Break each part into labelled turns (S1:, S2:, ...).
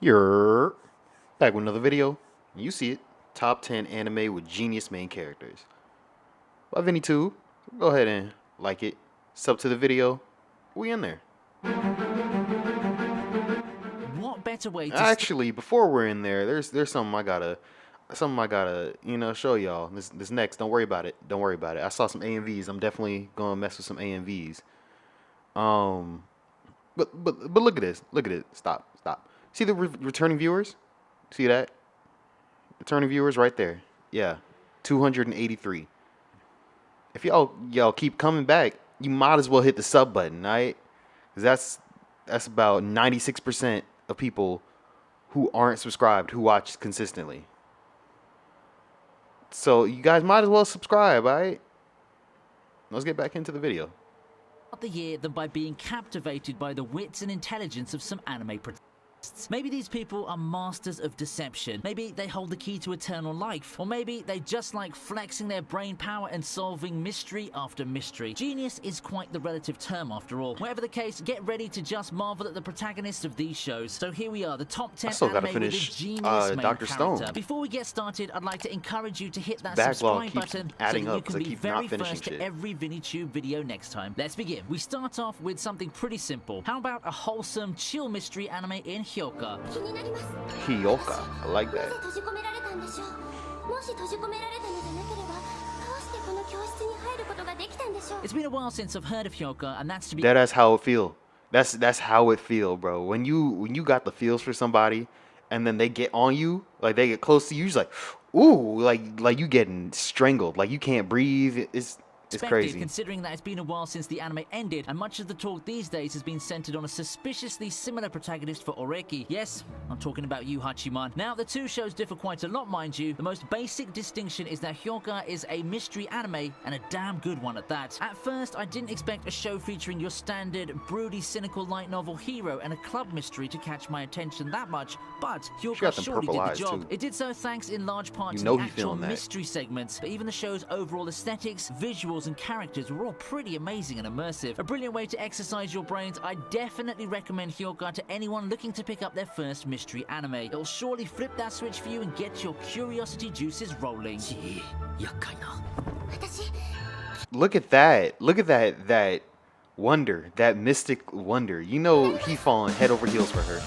S1: You're back with another video. You see it. Top 10 anime with genius main characters. By Vinny2. Go ahead and like it. Sub to the video. We in there.
S2: What better way to
S1: Actually, before we're in there, there's something I gotta show y'all. This next. Don't worry about it. Don't worry about it. I saw some AMVs. I'm definitely gonna mess with some AMVs. Um but look at this. Look at it. Stop. See the returning viewers? See that? Returning viewers right there. Yeah. 283. If y'all keep coming back, you might as well hit the sub button, right? Cuz that's about 96% of people who aren't subscribed who watch consistently. So you guys might as well subscribe, right? Let's get back into the video.
S2: start the year than by being captivated by the wits and intelligence of some anime protagonists? Maybe these people are masters of deception. Maybe they hold the key to eternal life. Or maybe they just like flexing their brain power and solving mystery after mystery. Genius is quite the relative term after all. Whatever the case, get ready to just marvel at the protagonists of these shows. So here we are, the top 10
S1: still gotta
S2: anime with a
S1: finish,
S2: genius main
S1: Dr. Stone.
S2: character. Before we get started, I'd like to encourage you to hit that
S1: Backlog
S2: subscribe
S1: keeps
S2: button so
S1: adding
S2: that you
S1: up 'cause
S2: can
S1: I
S2: be
S1: keep not
S2: very
S1: finishing
S2: first to
S1: shit.
S2: every VinnyTube video next time. Let's begin. We start off with something pretty simple. How about a wholesome, chill mystery anime in Hyoka?
S1: Hyoka. I like that.
S2: It's been a while since I've heard of Hyoka, and that's to be
S1: That's how it feel. That's how it feel, bro. When you got the feels for somebody, and then they get on you, like they get close to you, you're just like, ooh, like you getting strangled, like you can't breathe. It's
S2: expected,
S1: crazy.
S2: considering that it's been a while since the anime ended, and much of the talk these days has been centered on a suspiciously similar protagonist for Oreki. Yes, I'm talking about you, Hachiman. Now, the two shows differ quite a lot, mind you. The most basic distinction is that Hyoka is a mystery anime, and a damn good one at that. At first, I didn't expect a show featuring your standard, broody, cynical light novel hero and a club mystery to catch my attention that much, but Hyoka
S1: got them
S2: surely
S1: purple
S2: did the
S1: eyes,
S2: job.
S1: too.
S2: It did so thanks in large part
S1: You
S2: to
S1: know
S2: the
S1: he
S2: actual
S1: feeling that.
S2: mystery segments, but even the show's overall aesthetics, visuals, and characters were all pretty amazing and immersive. A brilliant way to exercise your brains. I definitely recommend Hyoka to anyone looking to pick up their first mystery anime. It'll surely flip that switch for you and get your curiosity juices rolling.
S1: Look at that. Look at that wonder, that mystic wonder. You know he falling head over heels for her.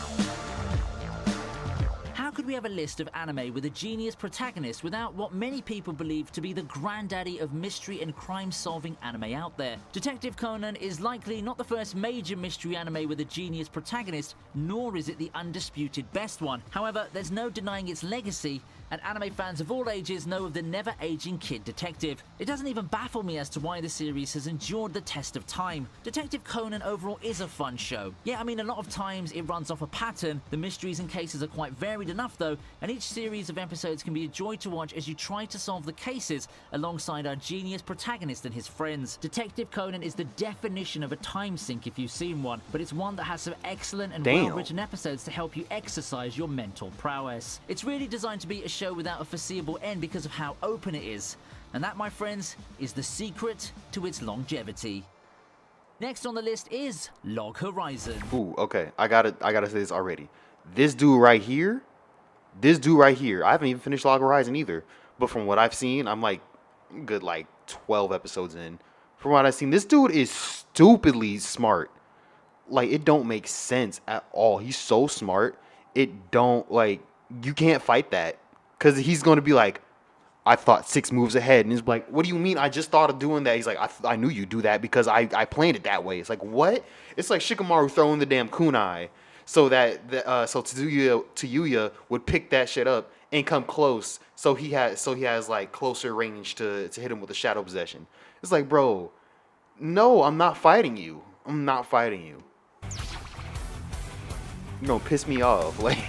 S2: How could we have a list of anime with a genius protagonist without what many people believe to be the granddaddy of mystery and crime-solving anime out there? Detective Conan is likely not the first major mystery anime with a genius protagonist, nor is it the undisputed best one. However, there's no denying its legacy, and anime fans of all ages know of the never-aging kid detective. It doesn't even baffle me as to why the series has endured the test of time. Detective Conan overall is a fun show. Yeah, I mean, a lot of times it runs off a pattern. The mysteries and cases are quite varied enough though, and each series of episodes can be a joy to watch as you try to solve the cases alongside our genius protagonist and his friends. Detective Conan is the definition of a time sink if you've seen one, but it's one that has some excellent and
S1: Damn.
S2: well-written episodes to help you exercise your mental prowess. It's really designed to be a show without a foreseeable end because of how open it is, and that, my friends, is the secret to its longevity. Next on the list is Log Horizon.
S1: Ooh, okay. I gotta say this already. This dude right here, I haven't even finished Log Horizon either. But from what I've seen, I'm like good like 12 episodes in. From what I've seen, this dude is stupidly smart. Like, it don't make sense at all. He's so smart. It don't, like, you can't fight that. Because he's going to be like, I thought 6 moves ahead. And he's like, what do you mean? I just thought of doing that. He's like, I knew you'd do that because I planned it that way. It's like, what? It's like Shikamaru throwing the damn kunai so that so Tsuyu would pick that shit up and come close. So he has like closer range to hit him with a shadow possession. It's like, bro, no, I'm not fighting you. I'm not fighting you. You're gonna piss me off. Like,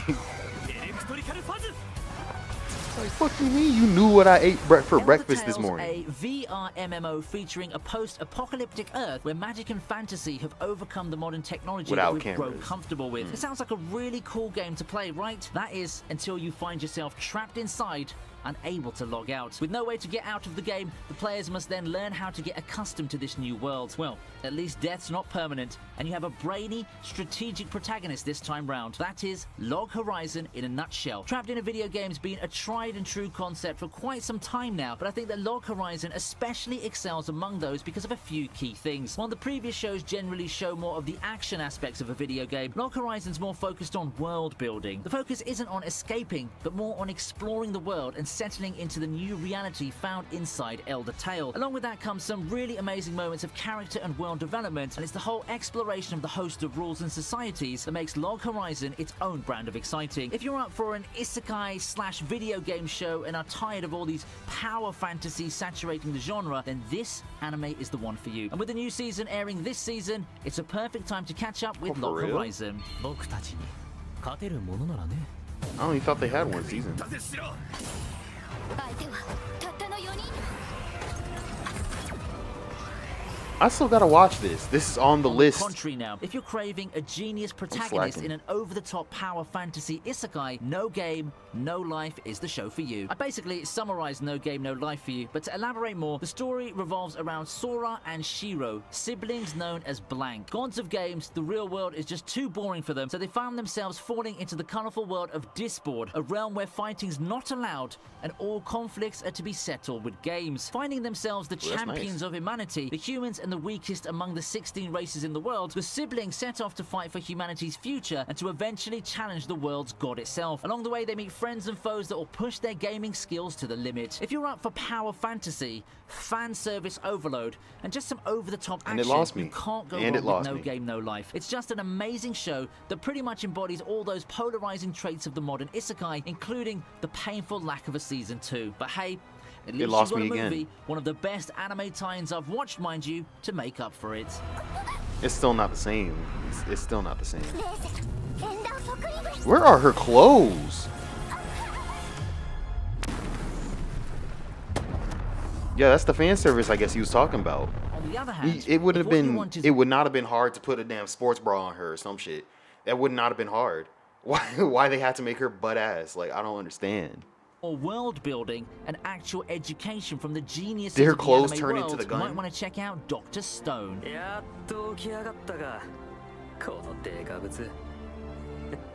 S1: fuck you mean? You knew what I ate for breakfast this morning.
S2: A VR MMO featuring a post-apocalyptic Earth where magic and fantasy have overcome the modern technology
S1: Without
S2: that we've grown
S1: cameras.
S2: comfortable with. It sounds like a really cool game to play, right? That is, until you find yourself trapped inside unable to log out. With no way to get out of the game, the players must then learn how to get accustomed to this new world. Well, at least death's not permanent, and you have a brainy, strategic protagonist this time round. That is Log Horizon in a nutshell. Trapped in a video game's been a tried and true concept for quite some time now, but I think that Log Horizon especially excels among those because of a few key things. While the previous shows generally show more of the action aspects of a video game, Log Horizon's more focused on world building. The focus isn't on escaping, but more on exploring the world and settling into the new reality found inside Elder Tale. Along with that comes some really amazing moments of character and world development, and it's the whole exploration of the host of rules and societies that makes Log Horizon its own brand of exciting. If you're up for an isekai/video game show and are tired of all these power fantasies saturating the genre, then this anime is the one for you. And with the new season airing this season, it's a perfect time to catch up with
S1: for
S2: Log
S1: real?
S2: Horizon.
S1: I only thought they had one season.
S3: 相手はたったの4人。
S1: I still gotta watch this. This is on the
S2: On
S1: list.
S2: the contrary now, if you're craving a genius protagonist
S1: slacking.
S2: in an over-the-top power fantasy isekai, No Game, No Life is the show for you. I basically summarized No Game, No Life for you, but to elaborate more, the story revolves around Sora and Shiro, siblings known as Blank. Gods of games, the real world is just too boring for them, so they found themselves falling into the colorful world of Disboard, a realm where fighting's not allowed and all conflicts are to be settled with games. Finding themselves the
S1: Well, that's
S2: champions
S1: nice.
S2: of humanity, the humans and the weakest among the 16 races in the world, the siblings set off to fight for humanity's future and to eventually challenge the world's god itself. Along the way, they meet friends and foes that will push their gaming skills to the limit. If you're up for power fantasy, fan service overload, and just some over-the-top
S1: And
S2: action,
S1: it lost me.
S2: you can't go
S1: And it
S2: wrong with
S1: lost
S2: No
S1: me.
S2: Game, No Life. It's just an amazing show that pretty much embodies all those polarizing traits of the modern isekai, including the painful lack of a season 2. But hey, at least
S1: lost
S2: you got
S1: me
S2: a
S1: again.
S2: movie, one of the best anime tie-ins I've watched, mind you, to make up for it.
S1: It's still not the same. It's still not the same.
S3: 冷静演談即位です。
S1: Where are her clothes? Yeah, that's the fan service I guess he was talking about.
S2: On the other hand,
S1: It would
S2: if
S1: have
S2: what you
S1: been.
S2: want is
S1: It would not have been hard to put a damn sports bra on her or some shit. That would not have been hard. Why they had to make her butt ass? Like I don't understand.
S2: more world building and actual education from the geniuses
S1: Did her
S2: of the
S1: clothes
S2: anime
S1: turn
S2: world,
S1: into the
S2: you might
S1: gun?
S2: want to check out Dr. Stone.
S4: やっと起き上がったかこのデカブツ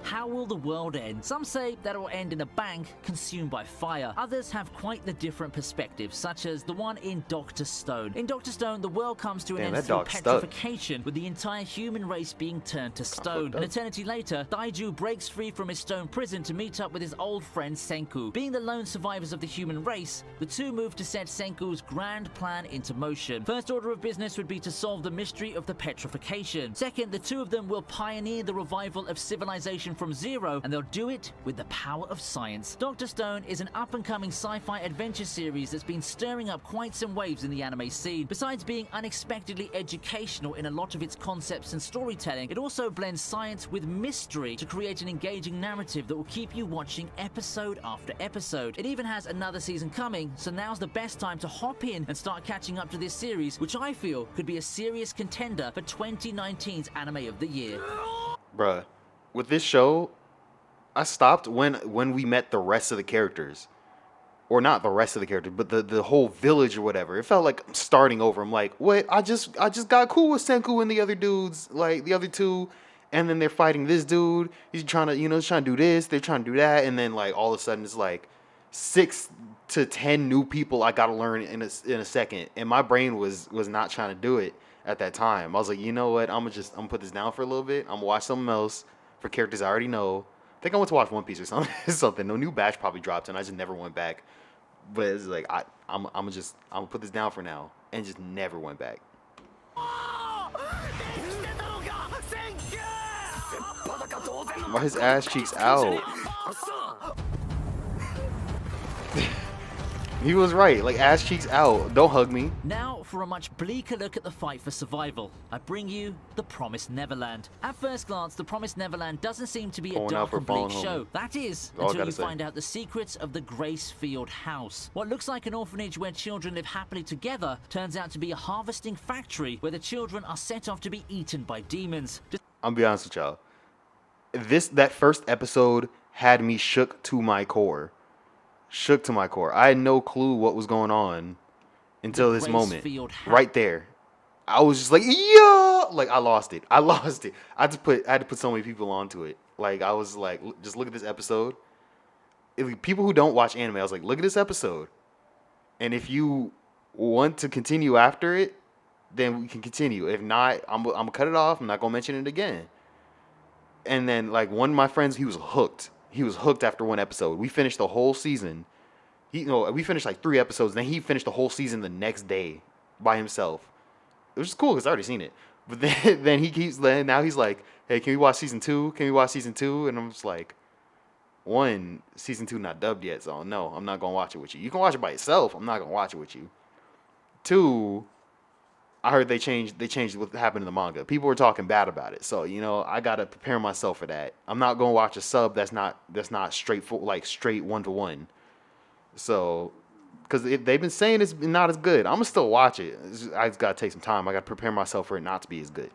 S2: How will the world end? Some say that it will end in a bank consumed by fire. Others have quite the different perspectives, such as the one in Dr. Stone. In Dr. Stone, the world comes to an
S1: Damn,
S2: end
S1: that
S2: through
S1: dog's stuck.
S2: petrification, with the entire human race being turned to stone.
S1: fucked
S2: An
S1: up.
S2: eternity later, Daiju breaks free from his stone prison to meet up with his old friend Senku. Being the lone survivors of the human race, the two move to set Senku's grand plan into motion. First order of business would be to solve the mystery of the petrification. Second, the two of them will pioneer the revival of civilization from zero, and they'll do it with the power of science. Dr. Stone is an up-and-coming sci-fi adventure series that's been stirring up quite some waves in the anime scene. Besides being unexpectedly educational in a lot of its concepts and storytelling, it also blends science with mystery to create an engaging narrative that will keep you watching episode after episode. It even has another season coming, so now's the best time to hop in and start catching up to this series, which I feel could be a serious contender for 2019's Anime of the Year.
S1: Bruh, with this show, I stopped when we met the rest of the characters. Or not the rest of the characters, but the whole village or whatever. It felt like I'm starting over. I'm like, what? I just got cool with Senku and the other dudes, like the other two, and then they're fighting this dude. He's trying to do this, they're trying to do that, and then like all of a sudden it's like 6 to 10 new people I gotta learn in a second. And my brain was not trying to do it at that time. I was like, you know what? I'm gonna put this down for a little bit. I'm gonna watch something else for characters I already know. I think I went to watch One Piece or something. No new batch probably dropped, and I just never went back. But it's like I'm gonna put this down for now, and just never went back. Why his ass cheeks out? He was right. Like ass cheeks out. Don't hug me.
S2: Now, for a much bleaker look at the fight for survival, I bring you The Promised Neverland. At first glance, The Promised Neverland doesn't seem to be a
S1: Pulling out
S2: dark
S1: for
S2: and bleak
S1: fallen
S2: show.
S1: homie.
S2: That is,
S1: All I
S2: until
S1: gotta
S2: you
S1: say.
S2: find out the secrets of the Gracefield House. What looks like an orphanage where children live happily together turns out to be a harvesting factory where the children are set off to be eaten by demons.
S1: I'm gonna be honest with y'all. That first episode had me shook to my core. Shook to my core. I had no clue what was going on until this moment. Right there. I was just like, yeah, like I lost it. I lost it. I had to put so many people onto it. Like I was like, just look at this episode. If people who don't watch anime, I was like, look at this episode. And if you want to continue after it, then we can continue. If not, I'm gonna cut it off. I'm not gonna mention it again. And then like one of my friends, he was hooked. He was hooked after one episode. We finished the whole season. We finished like 3 episodes. Then he finished the whole season the next day by himself. It was just cool because I already seen it. But then now he's like, hey, can we watch season 2? Can we watch season 2? And I'm just like, one, season 2 not dubbed yet, so no, I'm not gonna watch it with you. You can watch it by yourself. I'm not gonna watch it with you. 2, I heard they changed what happened in the manga. People were talking bad about it, so I gotta prepare myself for that. I'm not gonna watch a sub that's not straight 1-to-1. So, because they've been saying it's not as good, I'm gonna still watch it. I just gotta take some time. I gotta prepare myself for it not to be as good.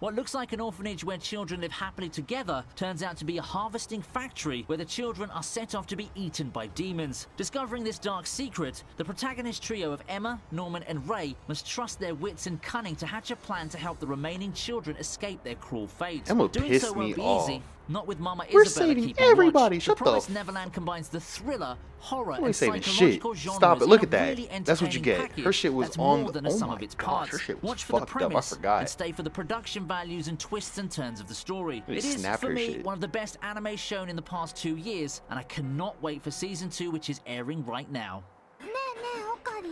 S2: What looks like an orphanage where children live happily together turns out to be a harvesting factory where the children are set off to be eaten by demons. Discovering this dark secret, the protagonist trio of Emma, Norman, and Ray must trust their wits and cunning to hatch a plan to help the remaining children escape their cruel fate.
S1: Emma
S2: Doing
S1: pissed
S2: so won't
S1: me
S2: be
S1: off.
S2: easy. Not with Mama
S1: We're
S2: Isabella
S1: saving
S2: keeping
S1: everybody.
S2: watch.
S1: Shut
S2: the
S1: the
S2: Promised Neverland combines the thriller, horror,
S1: You ain't
S2: and
S1: saving
S2: psychological
S1: shit.
S2: genres
S1: Stop it. Look
S2: in
S1: at
S2: a
S1: that.
S2: really
S1: That's what you
S2: entertaining
S1: get.
S2: package
S1: Her shit was
S2: that's
S1: on
S2: more than
S1: the-
S2: a
S1: oh
S2: sum
S1: my
S2: of its
S1: gosh,
S2: parts.
S1: her shit was
S2: Watch for the
S1: fucked up. I
S2: premise
S1: forgot.
S2: and stay for the production values and twists and turns of the story.
S1: They
S2: It is,
S1: snapped
S2: for
S1: her
S2: me,
S1: shit.
S2: one of the best anime shown in the past 2 years, and I cannot wait for season 2, which is airing right now.
S3: ねえねえオカリ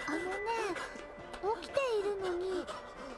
S3: あのね起きているのに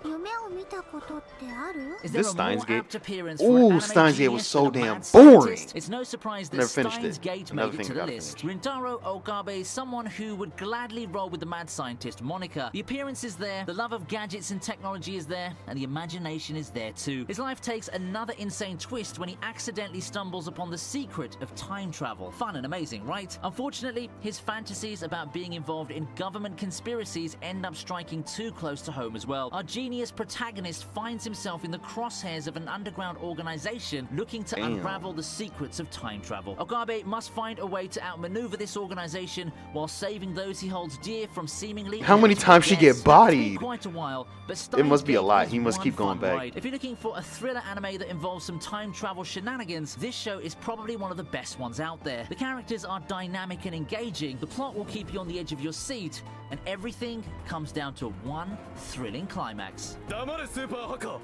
S3: 夢を見たことってある
S2: Is there
S1: This
S2: a more
S1: Steins Gate-
S2: apt appearance
S1: Ooh,
S2: for an anime
S1: Steins Gate was
S2: genius
S1: so
S2: than a
S1: damn
S2: mad
S1: boring.
S2: scientist? It's no surprise that
S1: Never finished
S2: Steins
S1: it.
S2: Gate
S1: Another
S2: made it
S1: thing
S2: to
S1: I
S2: the
S1: gotta
S2: list.
S1: finish.
S2: Rintaro Okabe is someone who would gladly roll with the mad scientist moniker. The appearance is there, the love of gadgets and technology is there, and the imagination is there too. His life takes another insane twist when he accidentally stumbles upon the secret of time travel. Fun and amazing, right? Unfortunately, his fantasies about being involved in government conspiracies end up striking too close to home as well. Our genius protagonist finds himself in the crosshairs of an underground organization looking to
S1: Damn.
S2: unravel the secrets of time travel. Okabe must find a way to outmaneuver this organization while saving those he holds dear from seemingly
S1: How many
S2: inevitable
S1: times she get
S2: deaths. It's been
S1: bodied?
S2: quite a while, but
S1: It must be a
S2: Steins
S1: lot.
S2: Gate
S1: He
S2: is
S1: must
S2: one
S1: keep going
S2: fun
S1: back.
S2: ride. If you're looking for a thriller anime that involves some time travel shenanigans, this show is probably one of the best ones out there. The characters are dynamic and engaging, the plot will keep you on the edge of your seat, and everything comes down to one thrilling climax.
S4: 黙れスーパーハカ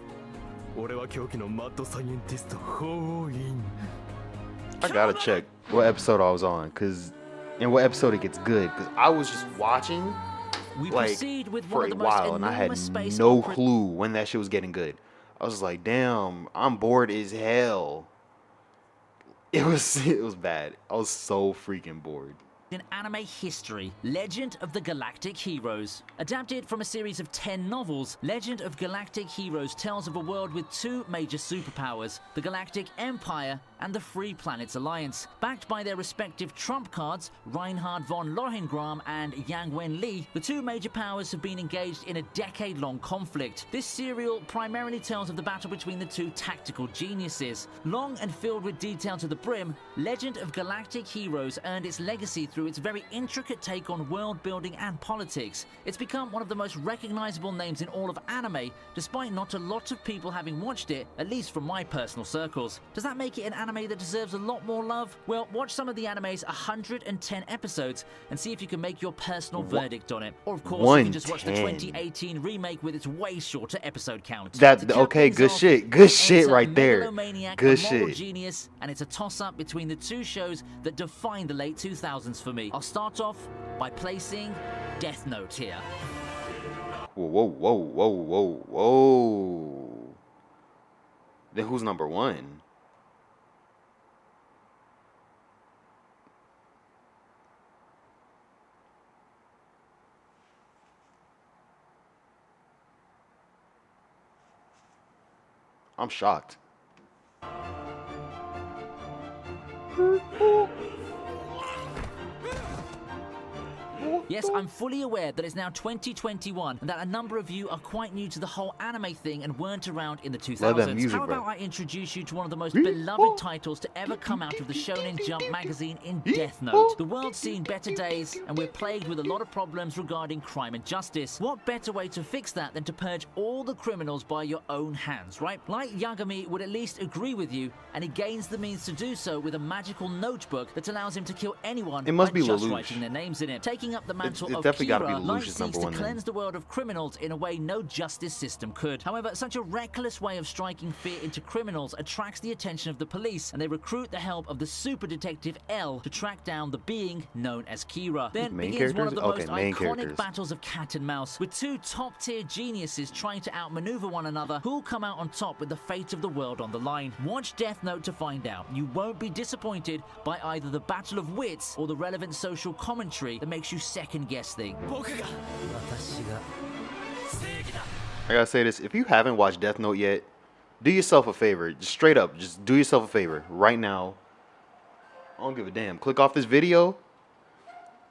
S4: 俺は狂気のマッドサイエンティストホーイン
S1: I gotta check what episode I was on, and what episode it gets good, because I was just watching
S2: We
S1: like
S2: proceed with
S1: for
S2: one
S1: a
S2: of the most
S1: while, and I had
S2: enormous space
S1: no
S2: opera-
S1: clue when that shit was getting good. I was like, damn, I'm bored as hell. It was bad. I was so freaking bored.
S2: in anime history, Legend of the Galactic Heroes. Adapted from a series of 10 novels, Legend of Galactic Heroes tells of a world with 2 major superpowers, the Galactic Empire and the Free Planets Alliance. Backed by their respective trump cards, Reinhard von Lohengram and Yang Wen Li, the 2 major powers have been engaged in a decade-long conflict. This serial primarily tells of the battle between the 2 tactical geniuses. Long and filled with detail to the brim, Legend of Galactic Heroes earned its legacy through its very intricate take on world building and politics. It's become one of the most recognizable names in all of anime, despite not a lot of people having watched it, at least from my personal circles. Does that make it an anime that deserves a lot more love? Well, watch some of the anime's 110 episodes and see if you can make your personal verdict on it. Or of course, you can just watch the
S1: 110.
S2: 2018 remake with its way shorter episode count.
S1: That-
S2: To cap
S1: okay,
S2: things
S1: good
S2: off,
S1: shit, good
S2: I
S1: shit
S2: enter
S1: right there.
S2: Megalomaniac,
S1: Good
S2: a moral
S1: shit.
S2: genius, and it's a toss-up between the 2 shows that defined the late 2000s for me. I'll start off by placing Death Note here.
S1: Whoa, whoa, whoa, whoa, whoa, whoa. Then who's number 1? I'm shocked.
S2: Yes, I'm fully aware that it's now 2021 and that a number of you are quite new to the whole anime thing and weren't around in the 2000s.
S1: music,
S2: How about
S1: bro.
S2: I introduce you to one of the most beloved titles to ever come out of the Shonen Jump magazine in Death Note. The world's seen better days and we're plagued with a lot of problems regarding crime and justice. What better way to fix that than to purge all the criminals by your own hands, right? Light Yagami would at least agree with you, and he gains the means to do so with a magical notebook that allows him to kill anyone
S1: It must
S2: by
S1: be
S2: just
S1: Lelouch.
S2: writing their names in it. Taking up the mantle
S1: It's
S2: of
S1: definitely gotta be
S2: Kira,
S1: Lelouch's
S2: Light seeks
S1: number
S2: to
S1: one then.
S2: cleanse the world of criminals in a way no justice system could. However, such a reckless way of striking fear into criminals attracts the attention of the police, and they recruit the help of the super detective L to track down the being known as Kira. Then
S1: Main
S2: begins one of the
S1: characters?
S2: most
S1: Okay, main
S2: iconic
S1: characters.
S2: battles of cat and mouse, with two top-tier geniuses trying to outmaneuver one another, who'll come out on top with the fate of the world on the line. Watch Death Note to find out. You won't be disappointed by either the battle of wits or the relevant social commentary that makes you second-guess things.
S4: 僕が私が正義だ
S1: I gotta say this: if you haven't watched Death Note yet, do yourself a favor. Just straight up, just do yourself a favor right now. I don't give a damn. Click off this video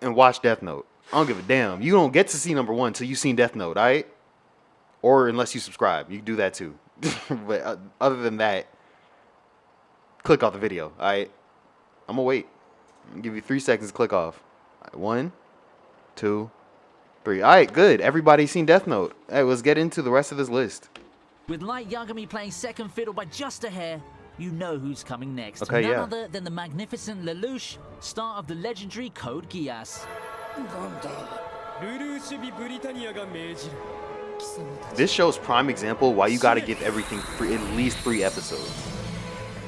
S1: and watch Death Note. I don't give a damn. You don't get to see number one till you've seen Death Note, alright? Or unless you subscribe, you can do that too. But other than that, click off the video, alright? I'm gonna wait. I'm gonna give you 3 seconds to click off. All right, 1, 2, 3. Alright, good. Everybody's seen Death Note. Hey, let's get into the rest of this list.
S2: With Light Yagami playing second fiddle by just a hair, you know who's coming next.
S1: Okay,
S2: None
S1: yeah.
S2: other than the magnificent Lelouch, star of the legendary Code Geass.
S4: ルルーシュビ・ブリタニアが命じる
S1: This shows prime example why you gotta give everything at least 3 episodes.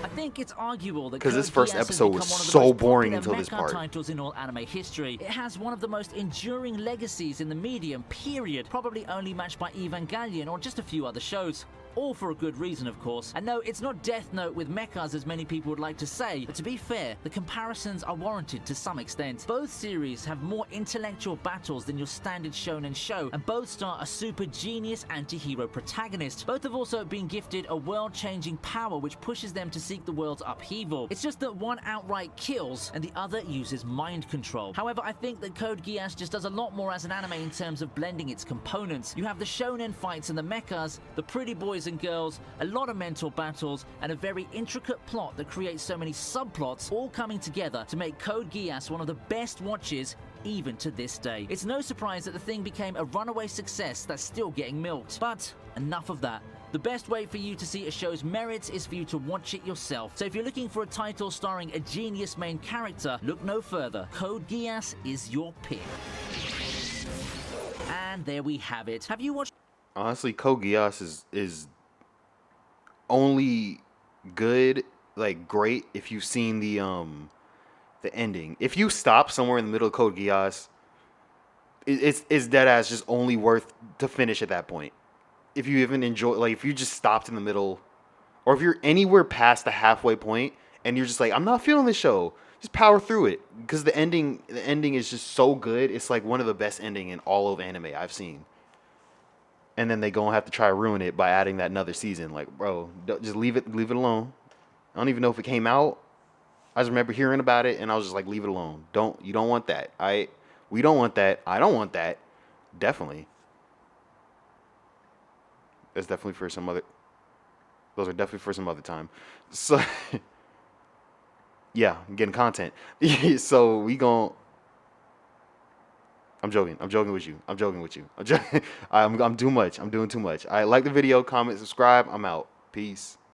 S2: I think it's arguable that
S1: 'Cause this
S2: Code
S1: first
S2: Geass has
S1: episode was
S2: become one of the
S1: so
S2: most
S1: boring
S2: popular
S1: until this
S2: mecha
S1: part.
S2: titles in all anime history. It has one of the most enduring legacies in the medium, period. Probably only matched by Evangelion or just a few other shows. All for a good reason, of course. And no, it's not Death Note with mechas as many people would like to say, but to be fair, the comparisons are warranted to some extent. Both series have more intellectual battles than your standard shonen show, and both star a super genius anti-hero protagonist. Both have also been gifted a world-changing power which pushes them to seek the world's upheaval. It's just that one outright kills, and the other uses mind control. However, I think that Code Geass just does a lot more as an anime in terms of blending its components. You have the shonen fights and the mechas, the pretty boys and girls, a lot of mental battles, and a very intricate plot that creates so many subplots all coming together to make Code Geass one of the best watches even to this day. It's no surprise that the thing became a runaway success that's still getting milked. But enough of that. The best way for you to see a show's merits is for you to watch it yourself. So if you're looking for a title starring a genius main character, look no further. Code Geass is your pick. And there we have it. Have you watched
S1: Honestly, Code Geass is only good, like great, if you've seen the ending. If you stop somewhere in the middle of Code Geass, it's dead ass just only worth to finish at that point. If you even enjoy, like if you just stopped in the middle, or if you're anywhere past the halfway point and you're just like, I'm not feeling this show, just power through it, because the ending is just so good. It's like one of the best ending in all of anime I've seen. And then they gonna have to try to ruin it by adding that another season. Like, bro, just leave it alone. I don't even know if it came out. I just remember hearing about it, and I was just like, leave it alone. You don't want that. We don't want that. I don't want that. Definitely. That's definitely for some other. Those are definitely for some other time. So, yeah, I'm getting content. So we gon'. I'm joking. I'm joking with you. I'm doing too much. I like the video, comment, subscribe. I'm out. Peace.